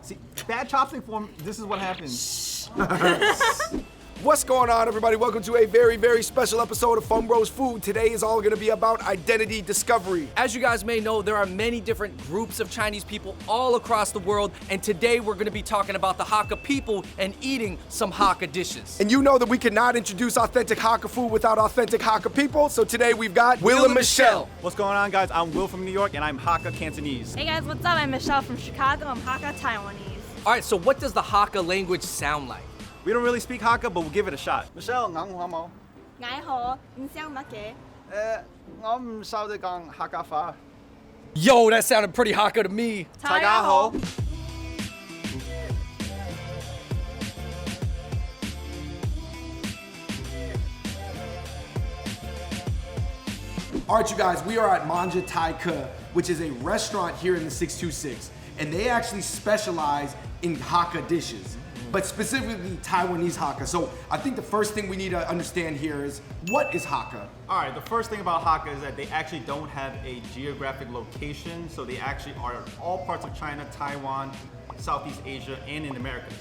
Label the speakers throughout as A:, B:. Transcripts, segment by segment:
A: See, bad chopstick form, this is what happens.
B: What's going on, everybody? Welcome to a very, very special episode of Fung Bros Food. Today is all gonna be about identity discovery.
C: As you guys may know, there are many different groups of Chinese people all across the world, and today we're gonna be talking about the Hakka people and eating some Hakka dishes.
B: And you know that we cannot introduce authentic Hakka food without authentic Hakka people, so today we've got Will and Michelle.
A: What's going on, guys? I'm Will from New York, and I'm Hakka Cantonese.
D: Hey guys, what's up? I'm Michelle from Chicago. I'm Hakka Taiwanese.
C: All right, so what does the Hakka language sound like?
A: We don't really speak Hakka, but we'll give it a shot. Michelle, ngang hua mo.
D: Ngai ho, xiang ma ke.
A: 我唔收得講客家話。
C: Yo, that sounded pretty Hakka to me.
A: 大家好。
B: All right, you guys, we are at Manja Thai Ke, which is a restaurant here in the 626, and they actually specialize in Hakka dishes, but specifically Taiwanese Hakka. So I think the first thing we need to understand here is, what is Hakka?
A: All right, the first thing about Hakka is that they actually don't have a geographic location, so they actually are all parts of China, Taiwan, Southeast Asia, and in the Americas.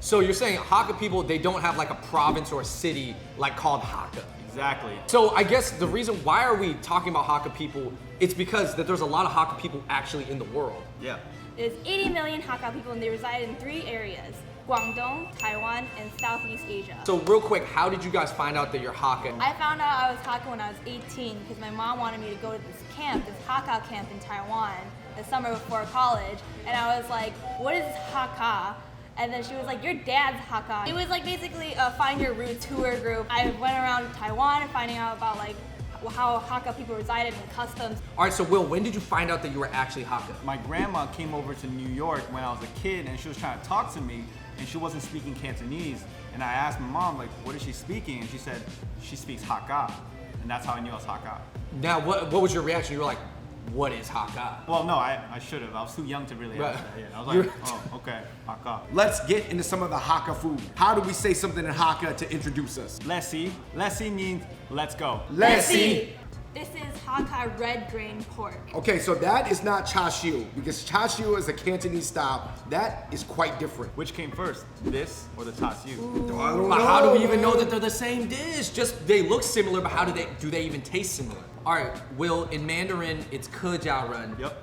C: So you're saying Hakka people, they don't have like a province or a city like called Hakka.
A: Exactly.
C: So I guess the reason why are we talking about Hakka people, it's because that there's a lot of Hakka people actually in the world.
A: Yeah.
D: There's 80 million Hakka people and they reside in 3 areas: Guangdong, Taiwan, and Southeast Asia.
C: So real quick, how did you guys find out that you're Hakka?
D: I found out I was Hakka when I was 18 because my mom wanted me to go to this camp, this Hakka camp in Taiwan, the summer before college, and I was like, what is Hakka? And then she was like, your dad's Hakka. It was like basically a Find Your Roots tour group. I went around Taiwan and finding out about like how Hakka people resided and customs.
C: All right, so Will, when did you find out that you were actually Hakka?
A: My grandma came over to New York when I was a kid, and she was trying to talk to me, and she wasn't speaking Cantonese. And I asked my mom, like, what is she speaking? And she said, she speaks Hakka. And that's how I knew I was Hakka.
C: Now, what was your reaction? You were like, what is Hakka?
A: Well, no, I should have. I was too young to really
C: Right.
A: ask that. Yeah, I was like, oh, okay, Hakka.
B: Let's get into some of the Hakka food. How do we say something in Hakka to introduce us?
A: Lesi. Lesi means let's go.
B: Let's see.
D: This is Hakka red grain pork.
B: Okay, so that is not cha siu, because cha siu is a Cantonese style. That is quite different.
A: Which came first, this or the ta siu?
B: I don't
C: But how do we
B: know.
C: even know that they're the same dish? Just they look similar, but how do they even taste similar? All right, Will, in Mandarin, it's ke jia ren.
A: Yep.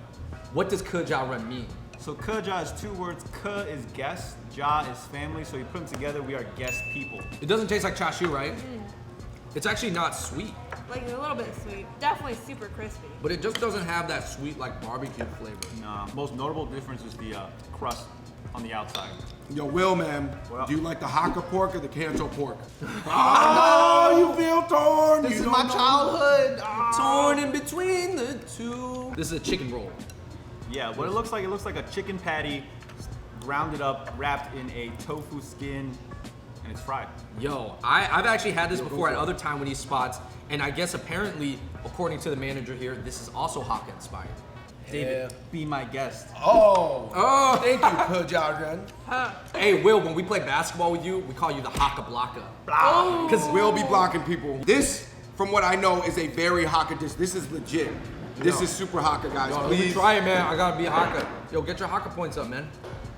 C: What does ke jia ren mean?
A: So ke jia is 2 words. Ke is guest, jia is family. So you put them together, we are guest people.
C: It doesn't taste like cha siu, right? It's actually not sweet,
D: Like a little bit sweet. Definitely super crispy.
C: but it just doesn't have that sweet like barbecue flavor.
A: Most notable difference is the crust on the outside.
B: Yo, Will, man,
A: Well-
B: do you like the Hakka pork or the Canto pork? Oh, you feel torn.
A: This
B: You
A: is
B: don't
A: my
B: know.
A: childhood.
C: Torn in between the two. This is a chicken roll.
A: Yeah, what it looks like a chicken patty, rounded up, wrapped in a tofu skin, and it's fried.
C: Yo, I've actually had this before at other Taiwanese spots, and I guess apparently, according to the manager here, this is also Hakka inspired.
A: David, be my guest.
B: Oh, thank you, Ke Jia Ren.
C: Hey, Will, when we play basketball with you, we call you the Hakka Blocka.
B: Because we'll be blocking people. This, from what I know, is a very Hakka dish. This is legit. This is super Hakka, guys.
C: Yo, let me
B: Please.
C: try it, man. I gotta be Hakka. Yo, get your Hakka points up, man.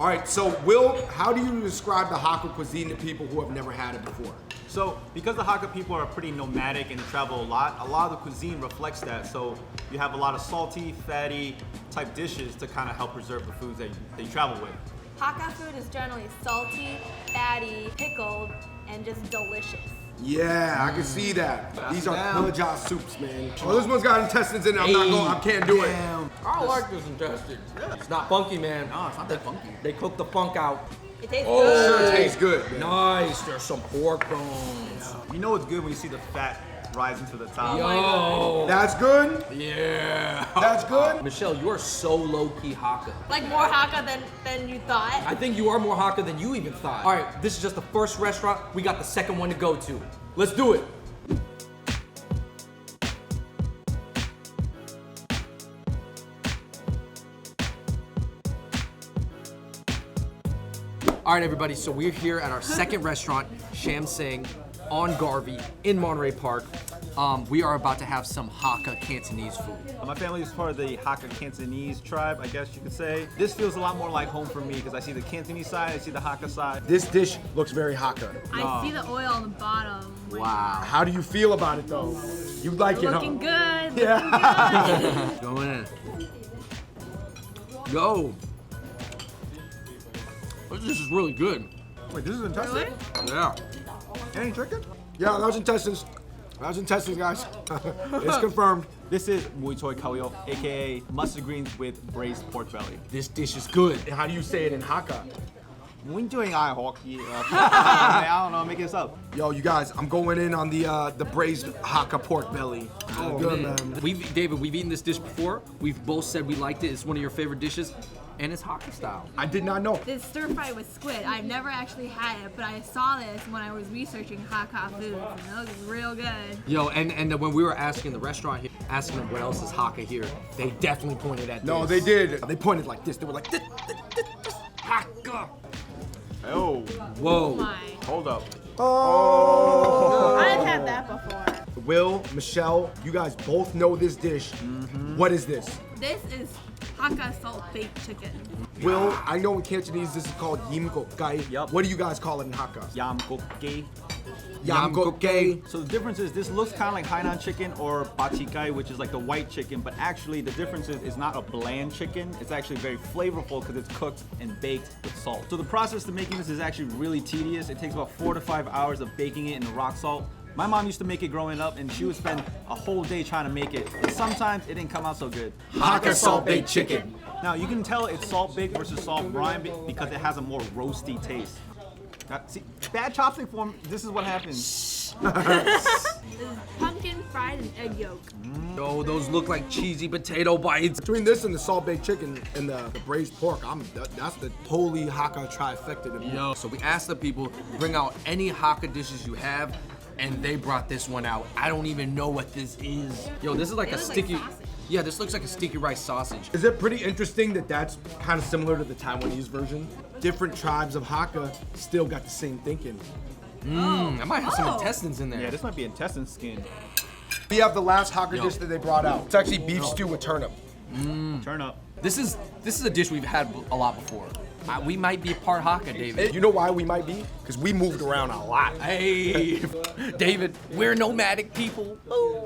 B: All right, so Will, how do you describe the Hakka cuisine to people who have never had it before?
A: So, because the Hakka people are pretty nomadic and travel a lot of the cuisine reflects that. So, you have a lot of salty, fatty type dishes to kind of help preserve the foods that they travel with.
D: Hakka food is generally salty, fatty, pickled, and just delicious.
B: Yeah, I can see that. These are
A: down.
B: Ke Jia soups, man. Oh, this one's got intestines in it. I'm not going, I can't do it.
C: I like this intestine. It's not funky, man.
A: No, it's not that funky.
C: They cook the funk out.
D: It tastes
B: Sure
D: good.
B: tastes good, man.
C: Nice. There's some pork bones.
A: You know it's good when you see the fat rising to the top.
C: Yo.
B: That's good?
C: Yeah.
B: That's good?
C: Michelle, you are so low-key Hakka.
D: Like more Hakka than you thought.
C: I think you are more Hakka than you even thought. All right, this is just the first restaurant. We got the second one to go to. Let's do it. All right, everybody, so we're here at our second restaurant, SHAM on Garvey in Monterey Park. we are about to have some Hakka Cantonese food.
A: My family is part of the Hakka Cantonese tribe, I guess you could say. This feels a lot more like home for me because I see the Cantonese side, I see the Hakka side.
B: This dish looks very Hakka.
D: I see the oil on the bottom.
B: Wow. How do you feel about it though? You like it, huh?
D: Looking good.
B: Yeah.
D: Looking good.
C: Going in. Yo. This is really good.
A: Wait, this is intestine?
D: Really?
C: Yeah.
A: Any chicken?
B: Yeah, that was intestines. That was intestines, guys. It's confirmed.
A: This is Mui Choi Kaoyo, aka mustard greens with braised pork belly.
C: This dish is good.
B: How do you say it in Hakka?
A: Mui Choi I don't know, make this up.
B: Yo, you guys, I'm going in on the braised Hakka pork belly. Oh, good, man.
C: David, we've eaten this dish before. We've both said we liked it. It's one of your favorite dishes, and it's Hakka style.
B: I did not know.
D: This stir fry with squid, I've never actually had it, but I saw this when I was researching Hakka foods, and it looks real good.
C: Yo, and when we were asking the restaurant here, asking them what else is Hakka here, they definitely pointed at this.
B: No, they did. They pointed like this. They were like, this
C: Hakka.
A: Oh,
C: Whoa.
D: My.
A: hold up.
B: Oh.
D: I've had that before.
B: Will, Michelle, you guys both know this dish. What is this?
D: This is Hakka salt baked chicken.
B: Will, I know in Cantonese this is called yim gok gai.
A: Yup.
B: What do you guys call it in Hakka?
A: Yam gokke.
B: Yam gok gai.
A: So the difference is this looks kind of like Hainan chicken or bachikai, which is like the white chicken, but actually the difference is it's not a bland chicken. It's actually very flavorful because it's cooked and baked with salt. So the process to making this is actually really tedious. It takes about 4 to 5 hours of baking it in the rock salt. My mom used to make it growing up, and she would spend a whole day trying to make it. And sometimes it didn't come out so good.
B: Hakka salt baked chicken.
A: Now you can tell it's salt baked versus salt brine because it has a more roasty taste. See, bad chopstick form, this is what happens.
D: This is pumpkin fried and egg yolk.
C: Yo, those look like cheesy potato bites.
B: Between this and the salt baked chicken and the braised pork, that's the holy Hakka trifecta to me.
C: Yo, so we asked the people, bring out any Hakka dishes you have, and they brought this one out. I don't even know what this is. Yo, this is like
D: It
C: a
D: looks like
C: sticky.
D: sausage.
C: Yeah, this looks like a sticky rice sausage.
B: Is it pretty interesting that that's kind of similar to the Taiwanese version? Different tribes of Hakka still got the same thinking.
C: I might have some
D: Oh.
C: intestines in there.
A: Yeah, this might be intestine skin.
B: We have the last Hakka
C: Yo.
B: dish that they brought out. It's actually beef stew with turnip.
A: Turn up.
C: This is a dish we've had a lot before. We might be part Hakka, David.
B: You know why we might be? Because we moved around a lot.
C: Hey, David, we're nomadic people. Ooh.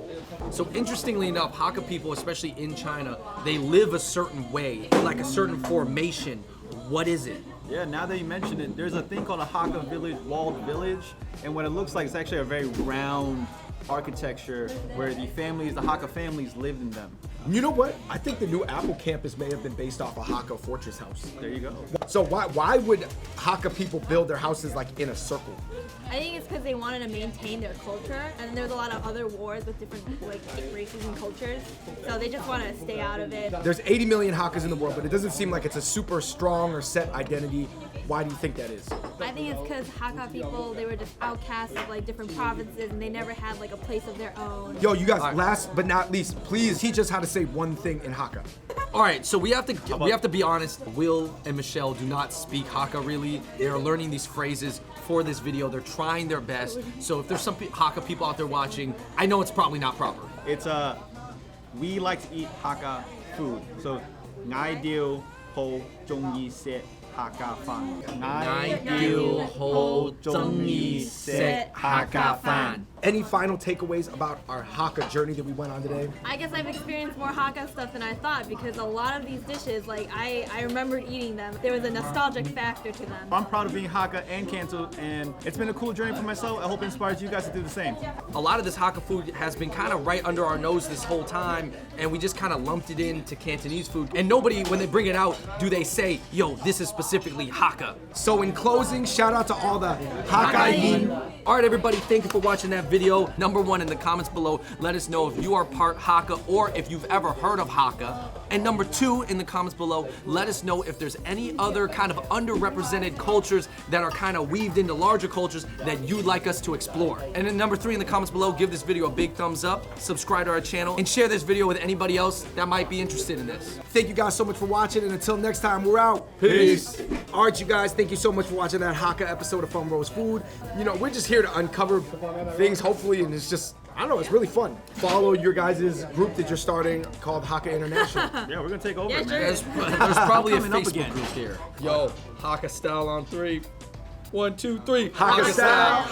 C: So interestingly enough, Hakka people, especially in China, they live a certain way, like a certain formation. What is it?
A: Yeah, now that you mention it, there's a thing called a Hakka village, walled village, and what it looks like, it's actually a very round architecture where the Hakka families lived in them.
B: You know what? I think the new Apple campus may have been based off a Hakka fortress house.
A: There you go.
B: So why would Hakka people build their houses like in a circle?
D: I think it's because they wanted to maintain their culture, and there's a lot of other wars with different like races and cultures, so they just want to stay out of it.
B: There's 80 million Hakkas in the world, but it doesn't seem like it's a super strong or set identity. Why do you think that is?
D: I think it's because Hakka people, they were just outcasts of like different provinces, and they never had like a place of their own.
B: Yo, you guys, last but not least, please teach us how to say one thing in Hakka.
C: All right, so we have to be honest. Will and Michelle do not speak Hakka really. They are learning these phrases for this video. They're trying their best. So if there's some Hakka people out there watching, I know it's probably not proper.
A: It's we like to eat Hakka food. So, ngai diu ho zhong yi set Hakka fan.
C: Hakka fan.
B: Any final takeaways about our Hakka journey that we went on today?
D: I guess I've experienced more Hakka stuff than I thought because a lot of these dishes, like I remembered eating them. There was a nostalgic factor to them.
A: I'm proud of being Hakka and Kanto, and it's been a cool journey for myself. I hope it inspires you guys to do the same.
C: A lot of this Hakka food has been kind of right under our nose this whole time, and we just kind of lumped it into Cantonese food. And nobody, when they bring it out, do they say, yo, this is specifically Hakka.
B: So in closing, shout out to all the Hakka yin.
C: All right, everybody, thank you for watching that video. Number one, in the comments below, let us know if you are part Hakka or if you've ever heard of Hakka. And number two, in the comments below, let us know if there's any other kind of underrepresented cultures that are kind of weaved into larger cultures that you'd like us to explore. And then number three, in the comments below, give this video a big thumbs up, subscribe to our channel, and share this video with anybody else that might be interested in this.
B: Thank you guys so much for watching, and until next time, we're out. Peace. All right, you guys, thank you so much for watching that Hakka episode of Fung Bros Food. You know, we're just here here to uncover things, hopefully, and it's just, I don't know, it's really fun. Follow your guys' group that you're starting called Hakka International.
A: Yeah, we're gonna take over,
D: Yeah,
A: man.
D: sure.
C: There's probably a
A: Coming up
C: Facebook
A: again.
C: group here. Yo, Hakka style on 3. 1, 2, 3.
B: Hakka style.